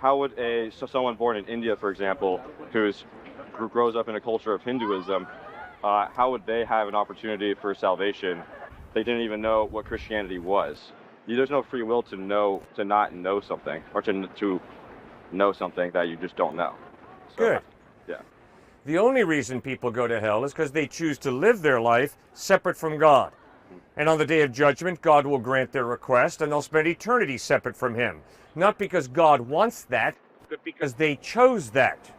how would someone born in India, for example, who grows up in a culture of Hinduism, how would they have an opportunity for salvation? They didn't even know what Christianity was. There's no free will to not know something, or to know something that you just don't know. So, Good. yeah. The only reason people go to hell is because they choose to live their life separate from God. And on the day of judgment, God will grant their request, and they'll spend eternity separate from Him. Not because God wants that, but because they chose that.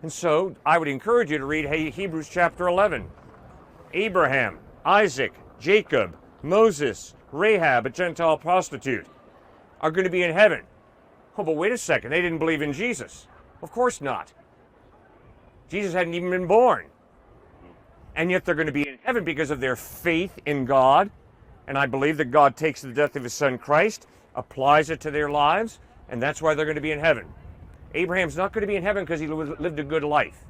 And so, I would encourage you to read Hebrews chapter 11. Abraham, Isaac, Jacob, Moses, Rahab, a Gentile prostitute, are going to be in heaven. Oh, but wait a second, they didn't believe in Jesus. Of course not. Jesus hadn't even been born. And yet they're going to be in heaven because of their faith in God. And I believe that God takes the death of His Son Christ, applies it to their lives, and that's why they're going to be in heaven. Abraham's not going to be in heaven because he lived a good life.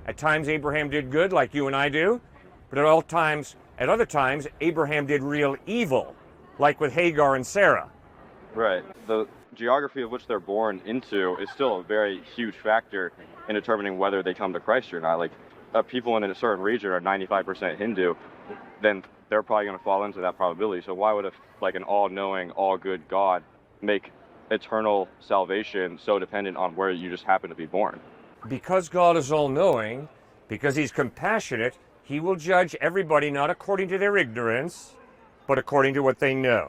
At times Abraham did good like you and I do, but at other times Abraham did real evil, like with Hagar and Sarah. Right. The geography of which they're born into is still a very huge factor in determining whether they come to Christ or not. Like, people in a certain region are 95% Hindu, then they're probably going to fall into that probability. So why would an all-knowing, all-good God make eternal salvation so dependent on where you just happen to be born? Because God is all-knowing, because He's compassionate, He will judge everybody not according to their ignorance, but according to what they know.